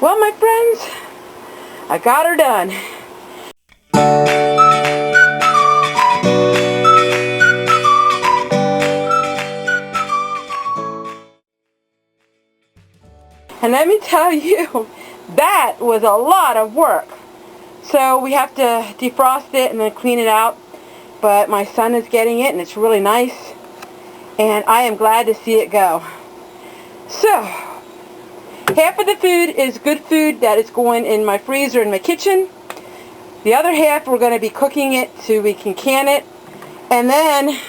Well, my friends, I got her done. And let me tell you, that was a lot of work. So we have to defrost it and then clean it out. But my son is getting it and it's really nice. And I am glad to see it go. So, half of the food is good food that is going in my freezer in my kitchen. The other half we're going to be cooking it so we can can it. And then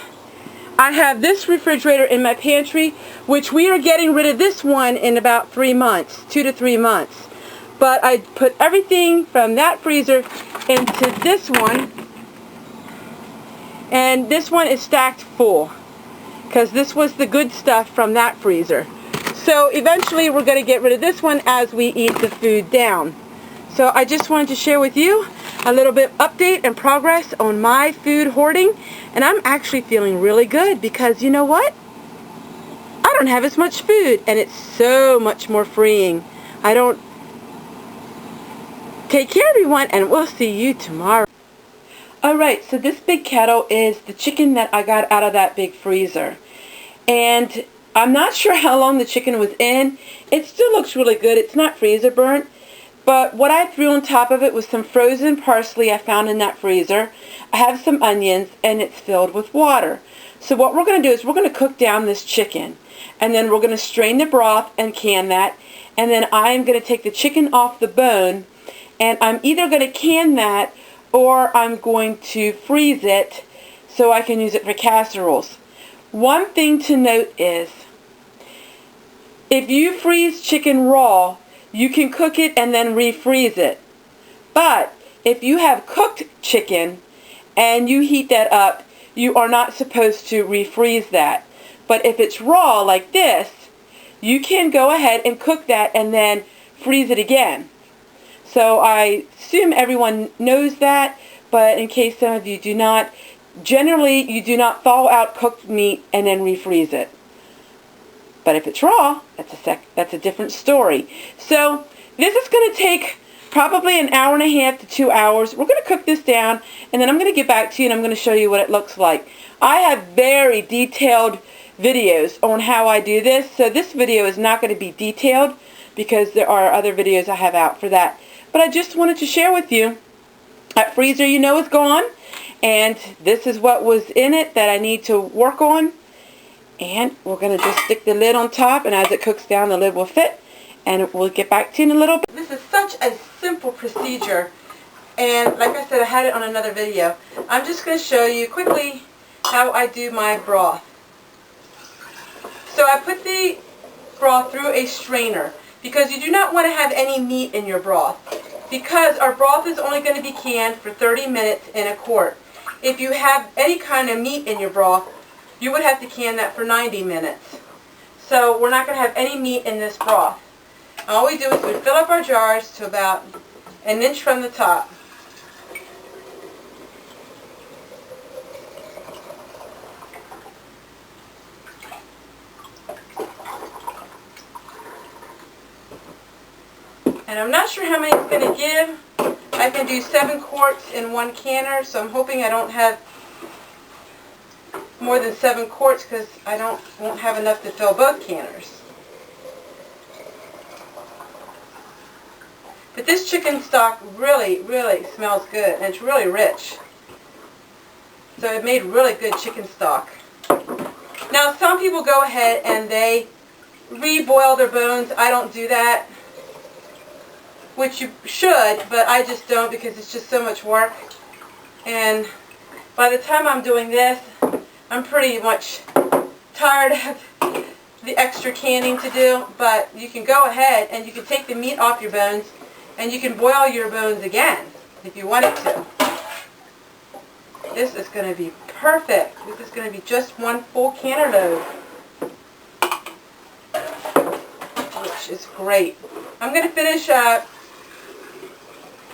I have this refrigerator in my pantry, which we are getting rid of this one in about 3 months, 2 to 3 months. But I put everything from that freezer into this one. And this one is stacked full, because this was the good stuff from that freezer. So eventually we're going to get rid of this one as we eat the food down. So I just wanted to share with you a little bit update and progress on my food hoarding. And I'm actually feeling really good because you know what? I don't have as much food and it's so much more freeing. I don't. Take care everyone and we'll see you tomorrow. Alright, so this big kettle is the chicken that I got out of that big freezer. And I'm not sure how long the chicken was in. It still looks really good. It's not freezer burnt. But what I threw on top of it was some frozen parsley I found in that freezer. I have some onions and it's filled with water. So what we're going to do is we're going to cook down this chicken. And then we're going to strain the broth and can that. And then I'm going to take the chicken off the bone. And I'm either going to can that or I'm going to freeze it so I can use it for casseroles. One thing to note is, if you freeze chicken raw, you can cook it and then refreeze it. But if you have cooked chicken and you heat that up, you are not supposed to refreeze that. But if it's raw like this, you can go ahead and cook that and then freeze it again. So I assume everyone knows that, but in case some of you do not, generally you do not thaw out cooked meat and then refreeze it. But if it's raw, that's a different story. So this is going to take probably an hour and a half to 2 hours. We're going to cook this down and then I'm going to get back to you and I'm going to show you what it looks like. I have very detailed videos on how I do this, so this video is not going to be detailed because there are other videos I have out for that. But I just wanted to share with you, that freezer you know is gone, and this is what was in it that I need to work on. And we're going to just stick the lid on top, and as it cooks down the lid will fit, and we'll get back to you in a little bit. This is such a simple procedure, and like I said, I had it on another video. I'm just going to show you quickly how I do my broth. So I put the broth through a strainer, because you do not want to have any meat in your broth, because our broth is only going to be canned for 30 minutes in a quart. If you have any kind of meat in your broth, you would have to can that for 90 minutes. So we're not going to have any meat in this broth. All we do is we fill up our jars to about an inch from the top. And I'm not sure how many it's going to give. I can do 7 quarts in one canner, so I'm hoping I don't have more than 7 quarts because I won't have enough to fill both canners. But this chicken stock really, really smells good, and it's really rich. So it made really good chicken stock. Now some people go ahead and they reboil their bones. I don't do that, which you should, but I just don't because it's just so much work. And by the time I'm doing this, I'm pretty much tired of the extra canning to do. But you can go ahead and you can take the meat off your bones and you can boil your bones again if you wanted to. This is going to be perfect. This is going to be just one full canner load, which is great. I'm going to finish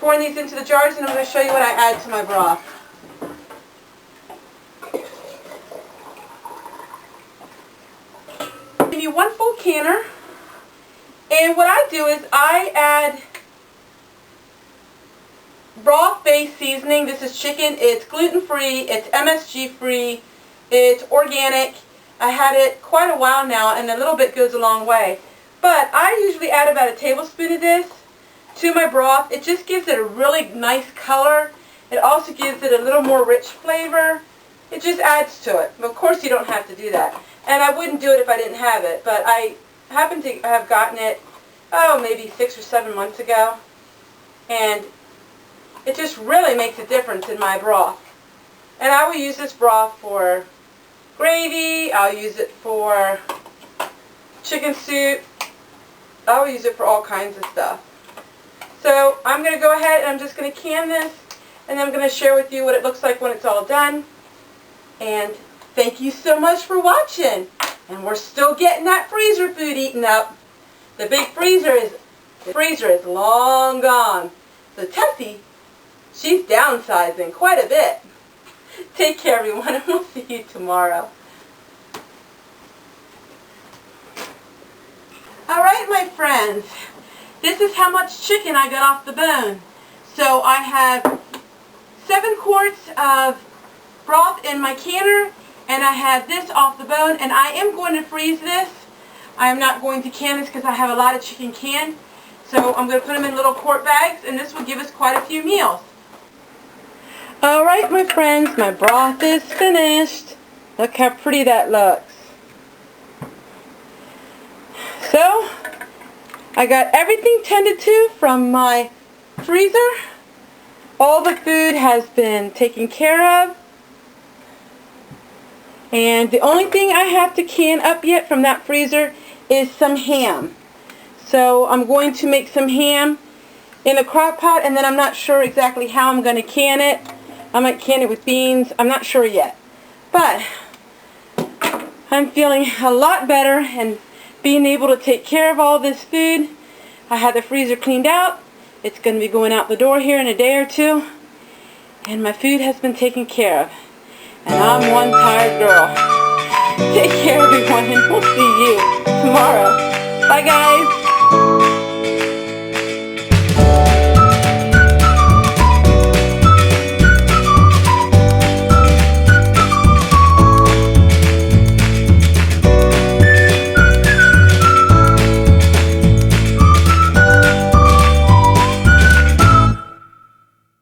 pouring these into the jars, and I'm going to show you what I add to my broth. Give you one full canner, And what I do is I add broth-based seasoning. This is chicken. It's gluten-free. It's MSG-free. It's organic. I had it quite a while now, and a little bit goes a long way. But I usually add about a tablespoon of this to my broth. It just gives it a really nice color. It also gives it a little more rich flavor. It just adds to it. Of course, you don't have to do that. And I wouldn't do it if I didn't have it. But I happen to have gotten it, maybe 6 or 7 months ago. And it just really makes a difference in my broth. And I will use this broth for gravy. I'll use it for chicken soup. I will use it for all kinds of stuff. So I'm going to go ahead and I'm just going to can this, and I'm going to share with you what it looks like when it's all done. And thank you so much for watching. And we're still getting that freezer food eaten up. The big freezer is long gone. So Tessie, she's downsizing quite a bit. Take care, everyone, and we'll see you tomorrow. Alright, my friends, this is how much chicken I got off the bone. So I have 7 quarts of broth in my canner, and I have this off the bone, and I am going to freeze this. I am not going to can this because I have a lot of chicken canned. So I'm going to put them in little quart bags, and this will give us quite a few meals. Alright, my friends, my broth is finished. Look how pretty that looks. So, I got everything tended to from my freezer. All the food has been taken care of. And the only thing I have to can up yet from that freezer is some ham. So I'm going to make some ham in a crock pot, and then I'm not sure exactly how I'm going to can it. I might can it with beans. I'm not sure yet. But I'm feeling a lot better and being able to take care of all this food. I had the freezer cleaned out. It's going to be going out the door here in a day or two. And my food has been taken care of. And I'm one tired girl. Take care, everyone, and we'll see you tomorrow. Bye, guys.